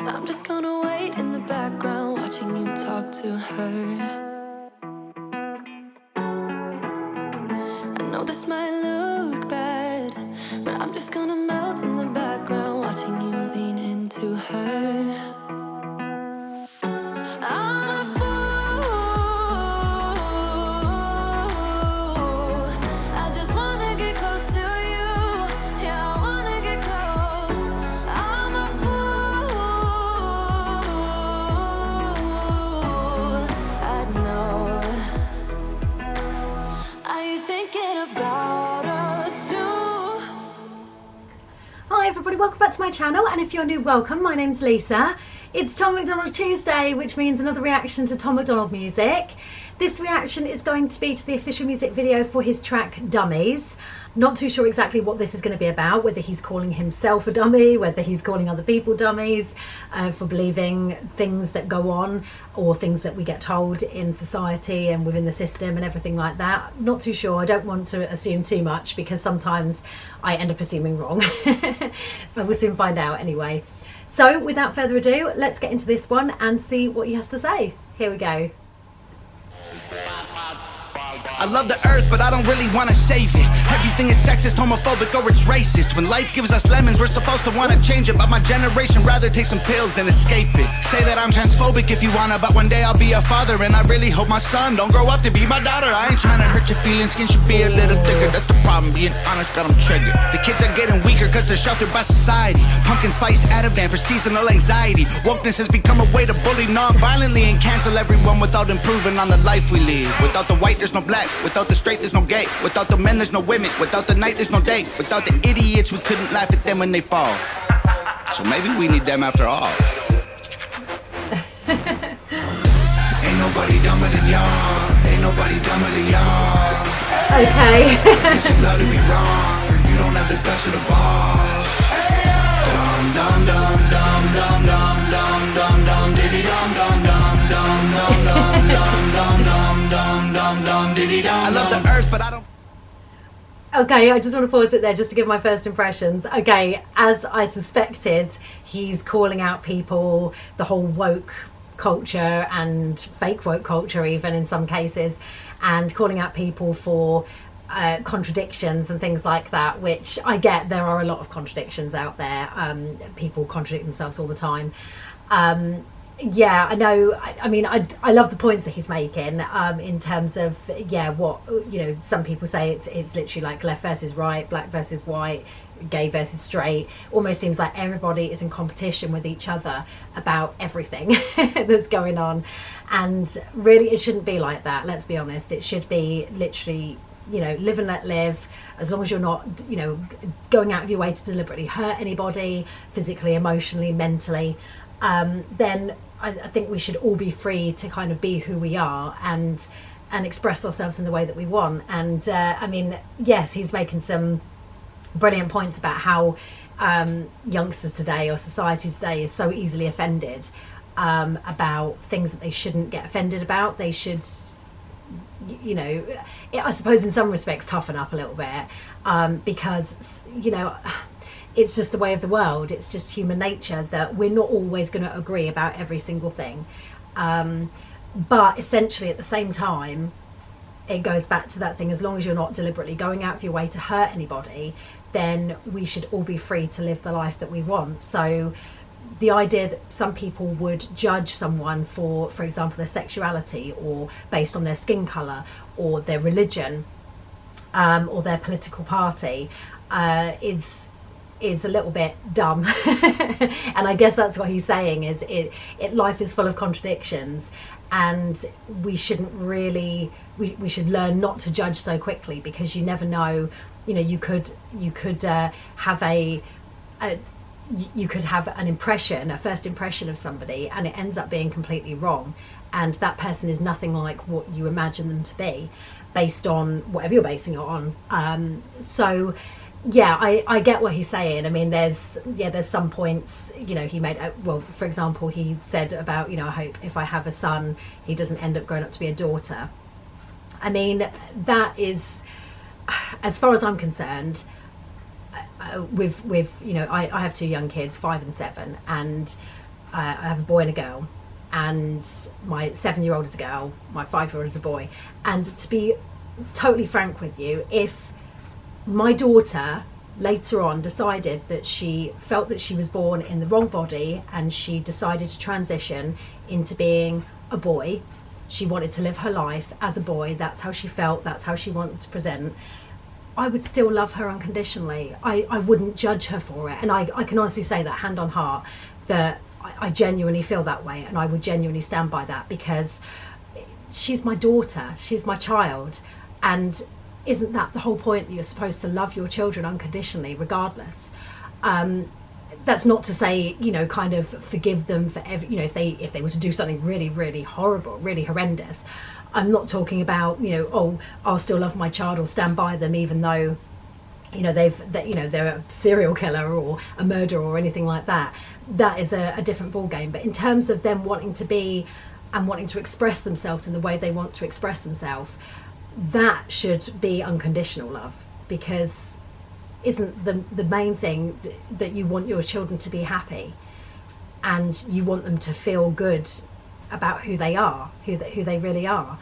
I'm just gonna wait in the background, watching you talk to her. I know this might look bad, but I'm just gonna melt in the background, watching you lean into her. I'm a fool, I just wanna get close to you. Yeah, I wanna get close. I'm a fool, I know. Are you thinking about us too? Hi everybody, welcome back to my channel, and if you're new, welcome. My name's Lisa. It's Tom MacDonald Tuesday, which means another reaction to Tom MacDonald music. This reaction is going to be to the official music video for his track Dummies. Not too sure exactly what this is going to be about, whether he's calling himself a dummy, whether he's calling other people dummies for believing things that go on or things that we get told in society and within the system and everything like that. Not too sure. I don't want to assume too much because sometimes I end up assuming wrong. So we'll soon find out anyway. So without further ado, let's get into this one and see what he has to say. Here we go. I love the earth, but I don't really want to save it. Everything is sexist, homophobic, or it's racist. When life gives us lemons, we're supposed to want to change it. But my generation rather take some pills than escape it. Say that I'm transphobic if you wanna, but one day I'll be a father. And I really hope my son don't grow up to be my daughter. I ain't trying to hurt your feelings, skin should be a little thicker. That's the problem, being honest got them triggered. The kids are getting weaker cause they're sheltered by society. Pumpkin spice Adrev for seasonal anxiety. Wokeness has become a way to bully non-violently and cancel everyone without improving on the life we live. Without the white, there's no black. Without the straight, there's no gay. Without the men, there's no women. Without the night, there's no day. Without the idiots, we couldn't laugh at them when they fall. So maybe we need them after all. Ain't nobody dumber than y'all. Ain't nobody dumber than y'all. Okay. Guess you love to be wrong, or you don't have the guts of the balls. Dum dum dum dum dum dum dum dum dum diddy dum dum dum dum dum dum dum dum dum dum dum diddy dum. I love the earth, but I don't. Okay, I just want to pause it there just to give my first impressions. Okay, as I suspected, he's calling out people, the whole woke culture and fake woke culture even in some cases, and calling out people for contradictions and things like that, which I get. There are a lot of contradictions out there. People contradict themselves all the time. Yeah, I know. I mean, I love the points that he's making in terms of, yeah, what, you know, some people say it's literally like left versus right, black versus white, gay versus straight. Almost seems like everybody is in competition with each other about everything that's going on. And really, it shouldn't be like that. Let's be honest. It should be literally, you know, live and let live. As long as you're not, you know, going out of your way to deliberately hurt anybody, physically, emotionally, mentally, then I think we should all be free to kind of be who we are and express ourselves in the way that we want. And I mean, yes, he's making some brilliant points about how youngsters today, or society today, is so easily offended about things that they shouldn't get offended about. They should, you know, I suppose in some respects toughen up a little bit, because, you know, it's just the way of the world. It's just human nature that we're not always going to agree about every single thing. But essentially at the same time, it goes back to that thing, as long as you're not deliberately going out of your way to hurt anybody, then we should all be free to live the life that we want. So the idea that some people would judge someone for example, their sexuality, or based on their skin colour, or their religion, or their political party, is a little bit dumb. And I guess that's what he's saying, is life is full of contradictions, and we shouldn't really, we should learn not to judge so quickly, because you never know, you know, you could have you could have an impression, a first impression of somebody, and it ends up being completely wrong, and that person is nothing like what you imagine them to be based on whatever you're basing it on. So yeah, I get what he's saying. I mean, there's some points, you know, he made, well, for example, he said about, you know, I hope if I have a son, he doesn't end up growing up to be a daughter. I mean, that is, as far as I'm concerned, with you know, I have two young kids, 5 and 7, and I have a boy and a girl, and my 7-year-old is a girl, my 5-year-old is a boy. And to be totally frank with you, if my daughter later on decided that she felt that she was born in the wrong body and she decided to transition into being a boy, she wanted to live her life as a boy, that's how she felt, that's how she wanted to present, I would still love her unconditionally. I wouldn't judge her for it. And I can honestly say that, hand on heart, that I genuinely feel that way, and I would genuinely stand by that, because she's my daughter, she's my child. And isn't that the whole point, that you're supposed to love your children unconditionally regardless? That's not to say, you know, kind of forgive them for you know, if they were to do something really, really horrible, really horrendous. I'm not talking about, you know, oh, I'll still love my child or stand by them even though, you know, they're a serial killer or a murderer or anything like that. That is a different ball game. But in terms of them wanting to be and wanting to express themselves in the way they want to express themselves, that should be unconditional love, because isn't the main thing that you want your children to be happy, and you want them to feel good about who they are, who they really are,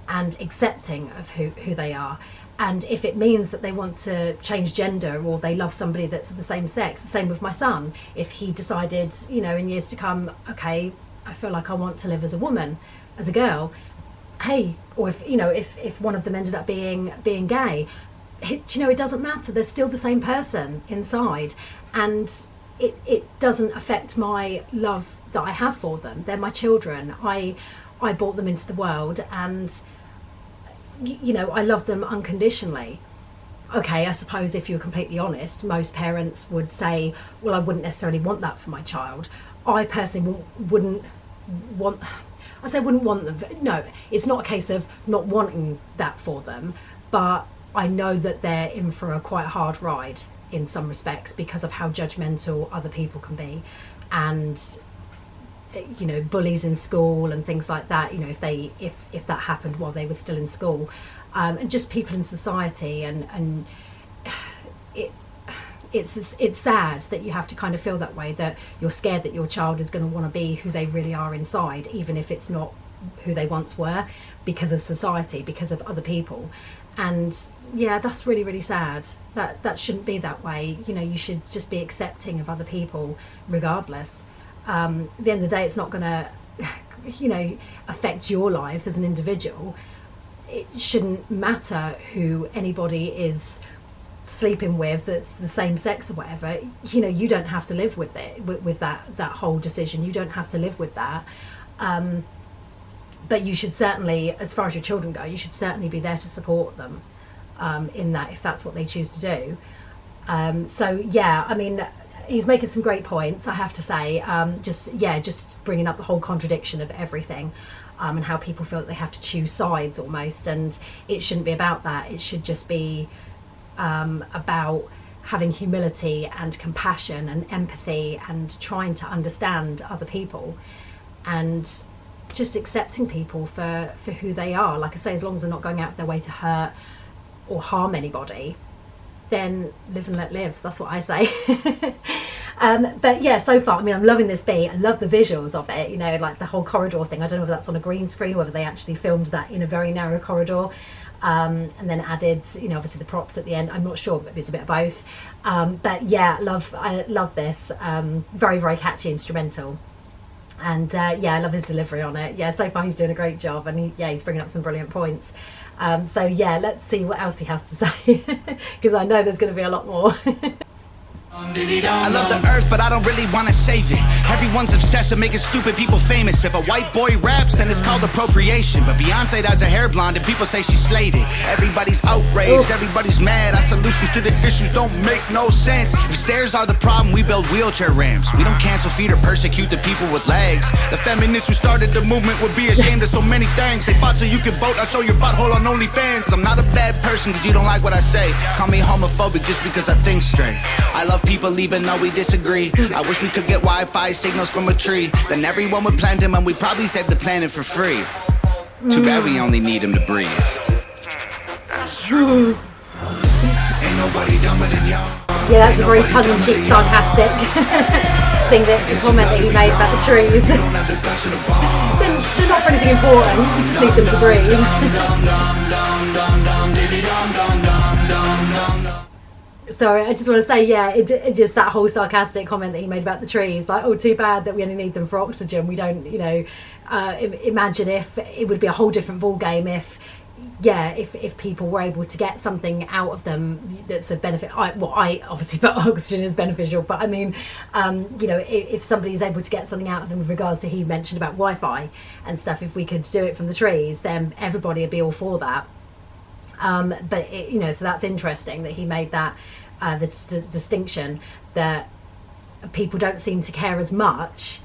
and accepting of who they are. And if it means that they want to change gender, or they love somebody that's of the same sex, the same with my son, if he decided, you know, in years to come, okay, I feel like I want to live as a woman, as a girl, hey, or if, you know, if one of them ended up being gay, you know, it doesn't matter, they're still the same person inside, and it doesn't affect my love that I have for them. They're my children. I brought them into the world, and you know, I love them unconditionally. Okay, I suppose if you're completely honest, most parents would say, well, I wouldn't necessarily want that for my child. I personally wouldn't want them. No, it's not a case of not wanting that for them, but I know that they're in for a quite hard ride in some respects, because of how judgmental other people can be, and you know, bullies in school and things like that, you know, if that happened while they were still in school, and just people in society, and it's sad that you have to kind of feel that way, that you're scared that your child is going to want to be who they really are inside, even if it's not who they once were, because of society, because of other people. And yeah, that's really, really sad. That shouldn't be that way. You know, you should just be accepting of other people regardless. At the end of the day, it's not going to, you know, affect your life as an individual. It shouldn't matter who anybody is sleeping with that's the same sex or whatever. You know, you don't have to live with it, with that whole decision. You don't have to live with that. But you should certainly, as far as your children go, you should certainly be there to support them in that, if that's what they choose to do. So yeah, I mean, he's making some great points, I have to say. Just bringing up the whole contradiction of everything, and how people feel that they have to choose sides almost, and it shouldn't be about that. It should just be about having humility and compassion and empathy, and trying to understand other people, and just accepting people for who they are. Like I say, as long as they're not going out of their way to hurt or harm anybody, then live and let live. That's what I say. But yeah, so far, I mean, I'm loving this beat. I love the visuals of it, you know, like the whole corridor thing. I don't know if that's on a green screen or whether they actually filmed that in a very narrow corridor, and then added, you know, obviously the props at the end. I'm not sure, but it's a bit of both. But yeah, I love this. Very, very catchy instrumental. And yeah, I love his delivery on it. Yeah, so far he's doing a great job, and he's bringing up some brilliant points. So yeah, let's see what else he has to say, because I know there's going to be a lot more. I love the earth, but I don't really want to save it. Everyone's obsessed with making stupid people famous. If a white boy raps, then it's called appropriation. But Beyonce does her hair blonde and people say she slayed it. Everybody's outraged, everybody's mad. Our solutions to the issues don't make no sense. If stairs are the problem, we build wheelchair ramps. We don't cancel feet or persecute the people with legs. The feminists who started the movement would be ashamed of so many things. They fought so you could vote, I'll show your butthole on OnlyFans. I'm not a bad person because you don't like what I say. Call me homophobic just because I think straight. I love people even though we disagree. I wish we could get Wi-Fi signals from a tree. Then everyone would plant them and we'd probably save the planet for free. Too bad we only need them to breathe. Ain't nobody dumber than y'all. Yeah, that's very tongue-in-cheek sarcastic. thing that the comment that he made about the trees. They're not for anything important, you just need them to breathe. Sorry, I just want to say, yeah, it just that whole sarcastic comment that he made about the trees, like, oh, too bad that we only need them for oxygen. We don't, you know, imagine if it would be a whole different ball game if people were able to get something out of them that's of benefit. I obviously put oxygen is beneficial, but I mean, you know, if somebody's able to get something out of them with regards to, he mentioned about Wi-Fi and stuff, if we could do it from the trees, then everybody would be all for that. But it, you know, so that's interesting that he made that the distinction that people don't seem to care as much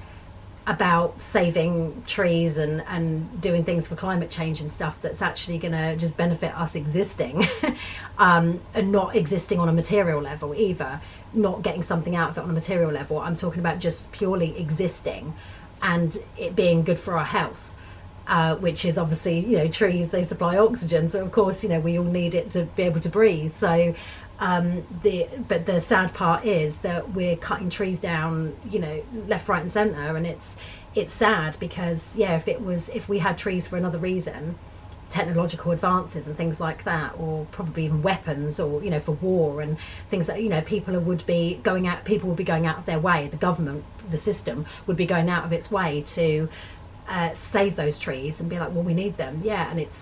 about saving trees and doing things for climate change and stuff that's actually going to just benefit us existing and not existing on a material level either, not getting something out of it on a material level. I'm talking about just purely existing and it being good for our health. Which is obviously, you know, trees, they supply oxygen, so of course, you know, we all need it to be able to breathe. So but the sad part is that we're cutting trees down, you know, left, right and centre, and it's sad because, yeah, if we had trees for another reason, technological advances and things like that, or probably even weapons, or, you know, for war and things that, you know, people would be going out of their way, the government, the system would be going out of its way to save those trees and be like, well, we need them, yeah, and it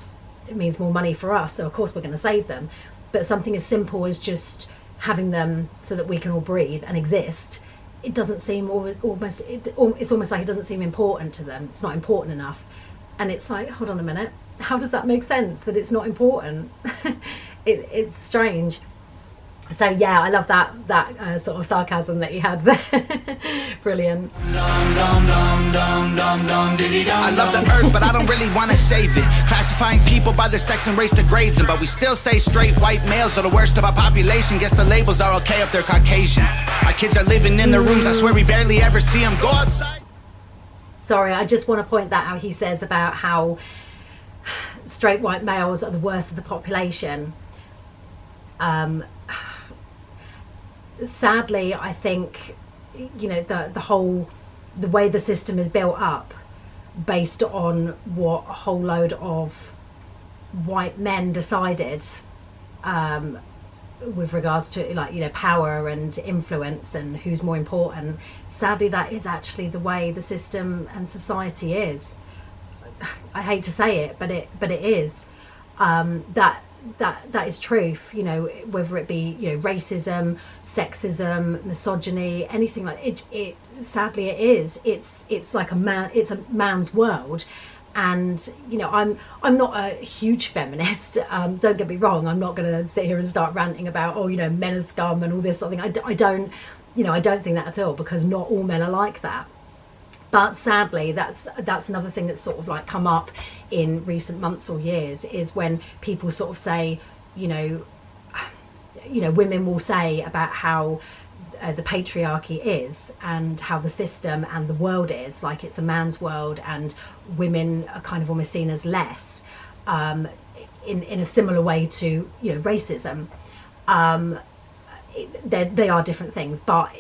means more money for us, so of course we're going to save them. But something as simple as just having them so that we can all breathe and exist, it doesn't seem it's almost like it doesn't seem important to them. It's not important enough, and it's like, hold on a minute, how does that make sense that it's not important? It's strange. So yeah, I love that sort of sarcasm that he had there. Brilliant. I love the earth, but I don't really want to save it. Classifying people by their sex and race degrades them, but we still say straight white males are the worst of our population. Guess the labels are okay if they're Caucasian. Our kids are living in their rooms, I swear we barely ever see them go outside. Sorry, I just want to point that out. He says about how straight white males are the worst of the population. Sadly, I think, you know, the way the system is built up based on what a whole load of white men decided with regards to, like, you know, power and influence and who's more important. Sadly, that is actually the way the system and society is. I hate to say it, but it is. That is truth, you know, whether it be, you know, racism, sexism, misogyny, anything like it sadly it is. It's like it's a man's world. And, you know, I'm not a huge feminist, don't get me wrong. I'm not going to sit here and start ranting about, oh, you know, men are scum and all this sort of thing. I don't think that at all, because not all men are like that. But sadly, that's another thing that's sort of like come up in recent months or years, is when people sort of say, you know, women will say about how the patriarchy is and how the system and the world is, like it's a man's world and women are kind of almost seen as less, in a similar way to, you know, racism. They are different things, but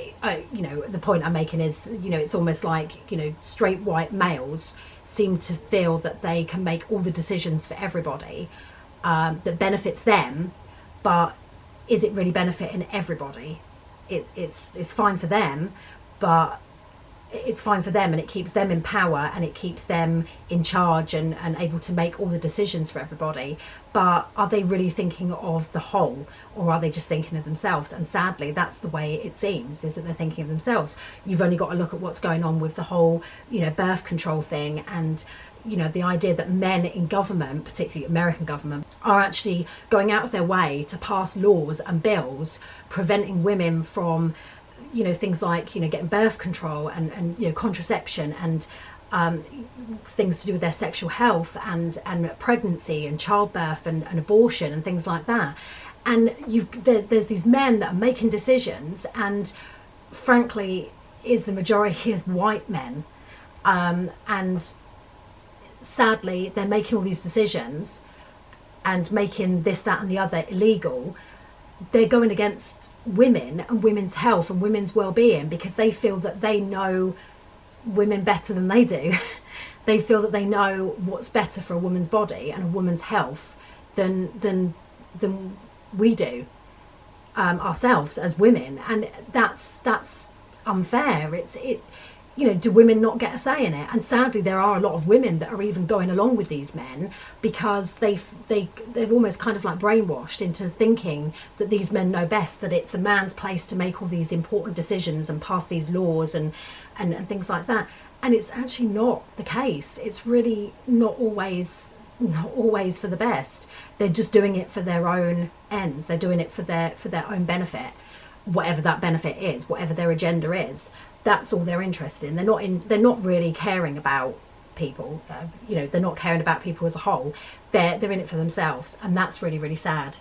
you know, the point I'm making is, you know, it's almost like, you know, straight white males seem to feel that they can make all the decisions for everybody, that benefits them, but is it really benefiting everybody? It's fine for them, but it's fine for them and it keeps them in power and it keeps them in charge and able to make all the decisions for everybody. But are they really thinking of the whole, or are they just thinking of themselves? And sadly, that's the way it seems, is that they're thinking of themselves. You've only got to look at what's going on with the whole, you know, birth control thing, and, you know, the idea that men in government, particularly American government, are actually going out of their way to pass laws and bills preventing women from, you know, things like, you know, getting birth control and you know, contraception and things to do with their sexual health and pregnancy and childbirth and abortion and things like that. And there's these men that are making decisions, and frankly, the majority is white men, and sadly they're making all these decisions and making this, that and the other illegal, they're going against women and women's health and women's well-being because they feel that they know women better than they do. They feel that they know what's better for a woman's body and a woman's health than we do ourselves as women, and that's unfair. Do women not get a say in it? And sadly, there are a lot of women that are even going along with these men because they've almost kind of like brainwashed into thinking that these men know best, that it's a man's place to make all these important decisions and pass these laws and things like that. And it's actually not the case. It's really not always for the best. They're just doing it for their own ends. They're doing it for their own benefit, whatever that benefit is, whatever their agenda is. That's all they're interested in. They're not really caring about people. They're not caring about people as a whole. They're in it for themselves, and that's really, really sad.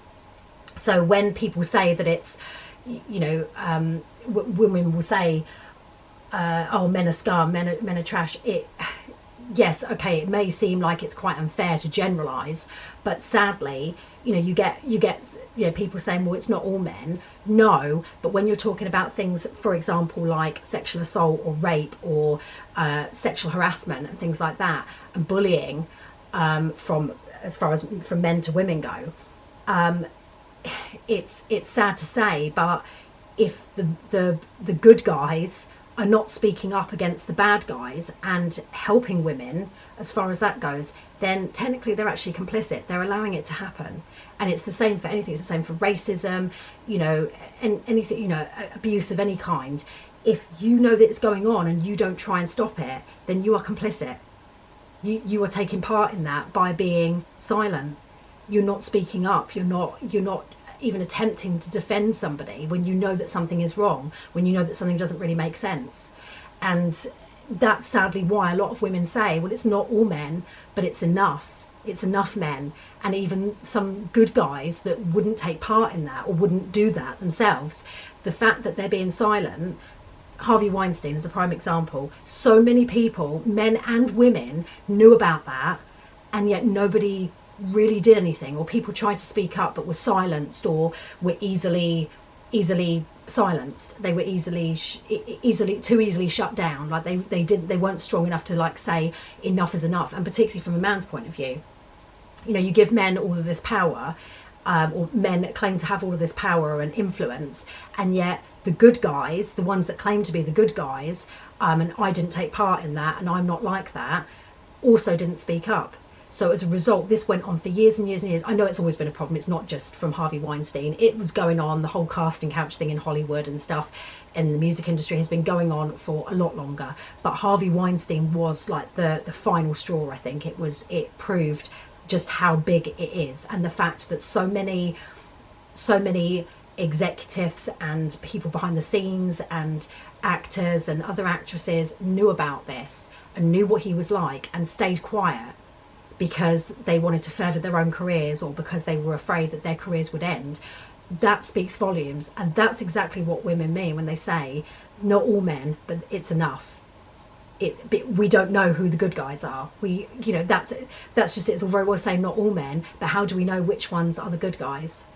So when people say that it's, women will say, "Oh, men are scum, men are trash." Yes, okay, it may seem like it's quite unfair to generalise, but sadly, you get people saying, well, it's not all men. No, but when you're talking about things, for example, like sexual assault or rape or sexual harassment and things like that, and bullying, from men to women go, it's sad to say, but if the good guys are not speaking up against the bad guys and helping women as far as that goes, then technically they're actually complicit. They're allowing it to happen. And it's the same for anything. It's the same for racism, and anything, abuse of any kind. If you know that it's going on and you don't try and stop it, then you are complicit. You are taking part in that by being silent. You're not speaking up. You're not even attempting to defend somebody when you know that something is wrong, when you know that something doesn't really make sense. And that's sadly why a lot of women say, well, it's not all men, but it's enough men. And even some good guys that wouldn't take part in that or wouldn't do that themselves, the fact that they're being silent. Harvey Weinstein is a prime example. So many people, men and women, knew about that, and yet nobody really did anything, or people tried to speak up but were silenced, or were easily silenced. They were easily shut down. Like they weren't strong enough to like say enough is enough. And particularly from a man's point of view, you give men all of this power, or men claim to have all of this power and influence, and yet the good guys, the ones that claim to be the good guys, and I didn't take part in that and I'm not like that, also didn't speak up. So as a result, this went on for years and years and years. I know it's always been a problem. It's not just from Harvey Weinstein. It was going on, the whole casting couch thing in Hollywood and stuff in the music industry has been going on for a lot longer. But Harvey Weinstein was like the final straw, I think. It proved just how big it is. And the fact that so many executives and people behind the scenes and actors and other actresses knew about this and knew what he was like and stayed quiet because they wanted to further their own careers or because they were afraid that their careers would end. That speaks volumes. And that's exactly what women mean when they say, not all men, but it's enough. We don't know who the good guys are. That's just it. It's all very well saying not all men, but how do we know which ones are the good guys?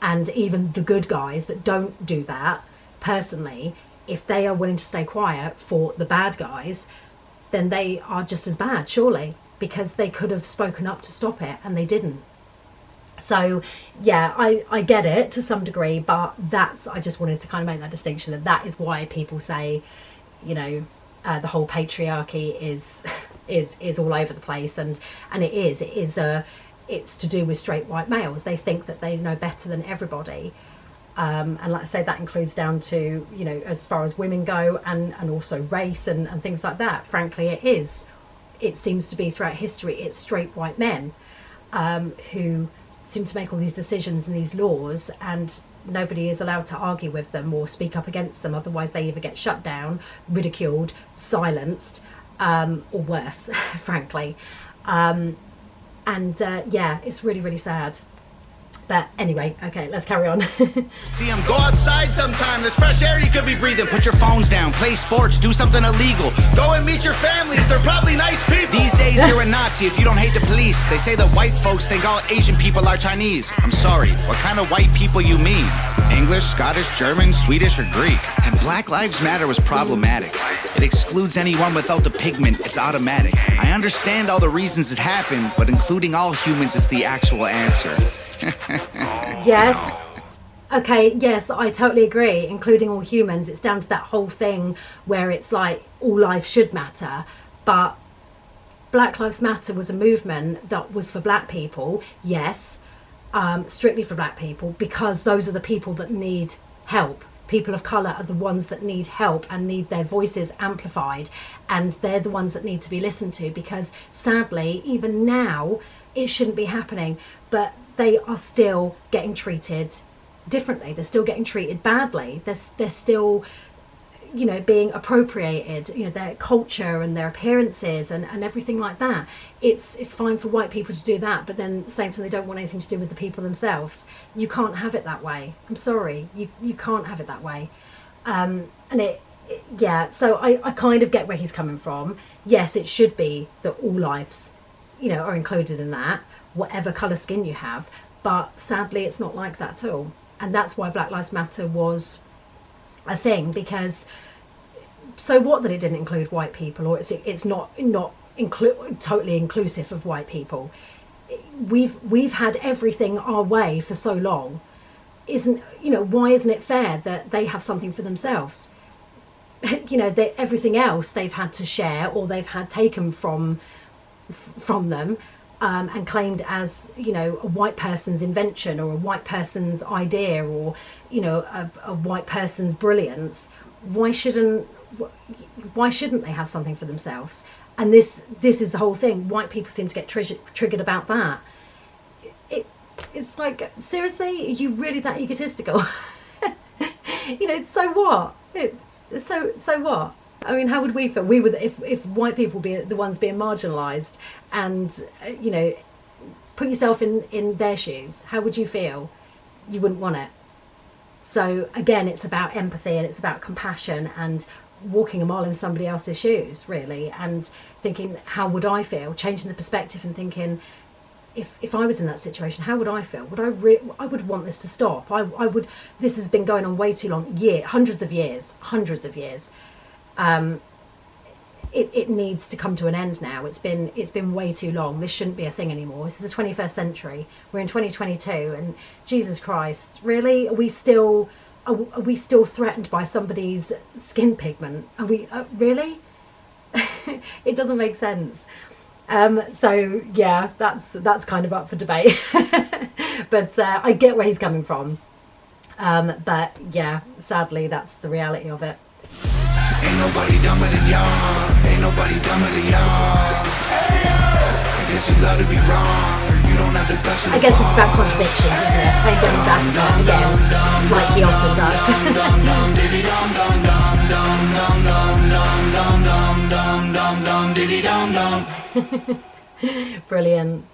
And even the good guys that don't do that, personally, if they are willing to stay quiet for the bad guys, then they are just as bad, surely, because they could have spoken up to stop it and they didn't. So yeah, I get it to some degree, but I just wanted to kind of make that distinction, that is why people say, the whole patriarchy is all over the place, and it's to do with straight white males. They think that they know better than everybody, and like I say, that includes down to as far as women go, and also race and things like that. Frankly, it seems to be throughout history, it's straight white men who seem to make all these decisions and these laws, and nobody is allowed to argue with them or speak up against them. Otherwise they either get shut down, ridiculed, silenced, or worse, frankly. Yeah, it's really, really sad. But anyway, okay, let's carry on. See them go outside sometime. There's fresh air you could be breathing. Put your phones down, play sports, do something illegal. Go and meet your families, they're probably nice people. These days Nowadays you're a Nazi if you don't hate the police. They say that white folks think all Asian people are Chinese. I'm sorry, what kind of white people you mean? English, Scottish, German, Swedish, or Greek? And Black Lives Matter was problematic. It excludes anyone without the pigment, it's automatic. I understand all the reasons it happened, but including all humans is the actual answer. Yes. Okay, yes, I totally agree, including all humans. It's down to that whole thing where it's like all life should matter. But Black Lives Matter was a movement that was for black people, yes, strictly for black people, because those are the people that need help. People of colour are the ones that need help and need their voices amplified, and they're the ones that need to be listened to, because sadly, even now, it shouldn't be happening, but they are still getting treated differently. They're still getting treated badly. They're still, you know, being appropriated, you know, their culture and their appearances and everything like that. It's fine for white people to do that, but then at the same time they don't want anything to do with the people themselves. You can't have it that way. I'm sorry, you can't have it that way. And yeah, so I kind of get where he's coming from. Yes, it should be that all lives, you know, are included in that, whatever colour skin you have, but sadly it's not like that at all. And that's why Black Lives Matter was a thing, because so what that it didn't include white people, or it's not totally inclusive of white people. We've had everything our way for so long. Why isn't it fair that they have something for themselves? You know, everything else they've had to share, or they've had taken from them. And claimed as, you know, a white person's invention, or a white person's idea, or, you know, a white person's brilliance. Why shouldn't they have something for themselves? And this is the whole thing. White people seem to get triggered about that. It's like, seriously, are you really that egotistical? You know, so what? So what? I mean, how would we feel? We would, if white people be the ones being marginalised, and you know, put yourself in their shoes. How would you feel? You wouldn't want it. So again, it's about empathy, and it's about compassion, and walking a mile in somebody else's shoes, really, and thinking, how would I feel? Changing the perspective and thinking, if I was in that situation, how would I feel? I would want this to stop. I would. This has been going on way too long. Hundreds of years. It needs to come to an end now. It's been way too long. This shouldn't be a thing anymore. This is the 21st century. We're in 2022, and Jesus Christ, really? Are we still threatened by somebody's skin pigment? Are we really? It doesn't make sense. So yeah, that's kind of up for debate. But I get where he's coming from. But yeah, sadly, that's the reality of it. Ain't nobody dumber than y'all. Ain't nobody dumber than y'all. I guess you love to be wrong, or you don't have the guts. I guess it's about contradictions, isn't it? Playing devil's advocate again, like he often does. Brilliant.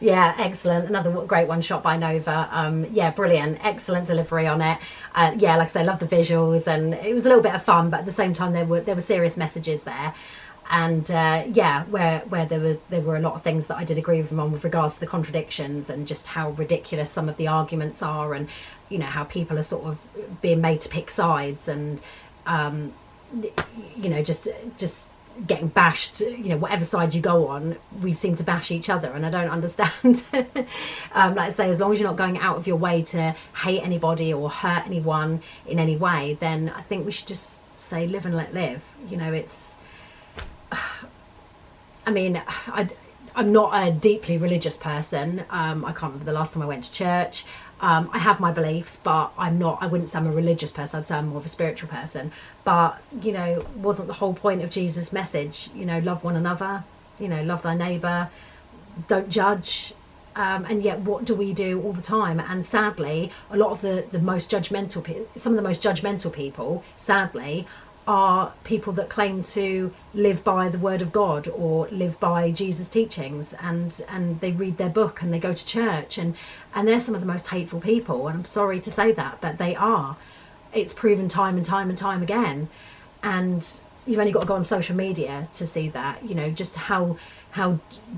Yeah, excellent. Another great one shot by Nova. Yeah, brilliant. Excellent delivery on it. Yeah, like I say, I love the visuals, and it was a little bit of fun, but at the same time there were serious messages there. And yeah, where there were a lot of things that I did agree with him on with regards to the contradictions, and just how ridiculous some of the arguments are, and you know, how people are sort of being made to pick sides, and you know, just getting bashed, you know, whatever side you go on, we seem to bash each other, and I don't understand. Like I say, as long as you're not going out of your way to hate anybody or hurt anyone in any way, then I think we should just say live and let live. You know, it's, I mean, I'm not a deeply religious person. I can't remember the last time I went to church. I have my beliefs, but I wouldn't say I'm a religious person. I'd say I'm more of a spiritual person. But, you know, wasn't the whole point of Jesus' message, you know, love one another, you know, love thy neighbour, don't judge. And yet what do we do all the time? And sadly, a lot of the most judgmental, some of the most judgmental people, sadly, are people that claim to live by the word of God or live by Jesus' teachings, and they read their book and they go to church, and they're some of the most hateful people, and I'm sorry to say that, but they are. It's proven time and time and time again. And you've only got to go on social media to see that, you know, just how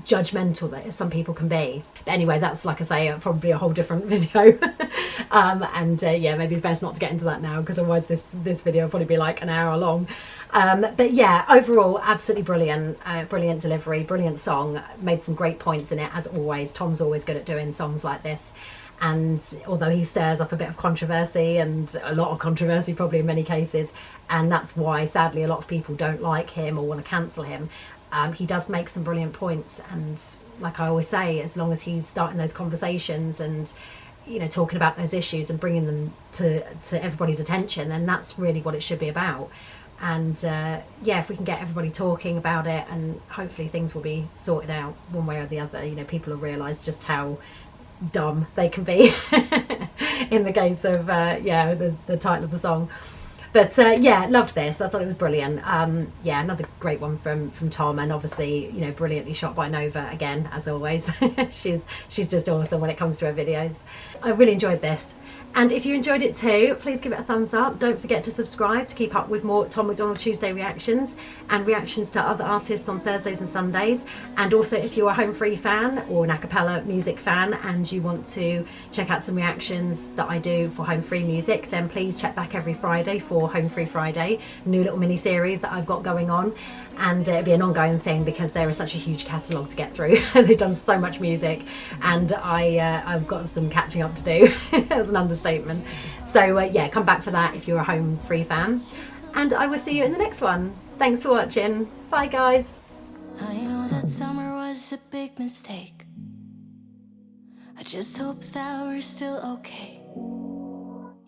judgmental that some people can be. But anyway, that's, like I say, probably a whole different video. Yeah, maybe it's best not to get into that now, because otherwise this video will probably be like an hour long. But yeah, overall, absolutely brilliant. Brilliant delivery, brilliant song. Made some great points in it, as always. Tom's always good at doing songs like this. And although he stirs up a bit of controversy, and a lot of controversy probably in many cases, and that's why sadly a lot of people don't like him or want to cancel him, he does make some brilliant points. And like I always say, as long as he's starting those conversations and, you know, talking about those issues and bringing them to everybody's attention, then that's really what it should be about. And yeah, if we can get everybody talking about it, and hopefully things will be sorted out one way or the other. You know, people will realise just how dumb they can be in the case of yeah, the title of the song. But yeah, loved this. I thought it was brilliant. Yeah, another great one from Tom, and obviously, you know, brilliantly shot by Nova again, as always. she's just awesome when it comes to her videos. I really enjoyed this. And if you enjoyed it too, please give it a thumbs up. Don't forget to subscribe to keep up with more Tom MacDonald Tuesday reactions and reactions to other artists on Thursdays and Sundays. And also, if you're a Home Free fan or an a cappella music fan and you want to check out some reactions that I do for Home Free music, then please check back every Friday for Home Free Friday, new little mini series that I've got going on. And it'll be an ongoing thing because there is such a huge catalogue to get through. They've done so much music, and I've got some catching up to do. That's an understatement. So yeah, come back for that if you're a Home Free fan, and I will see you in the next one. Thanks for watching. Bye guys. I know that summer was a big mistake. I just hope that we're still okay.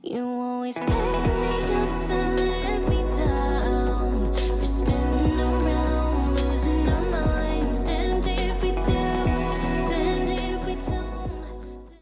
You always pick me up and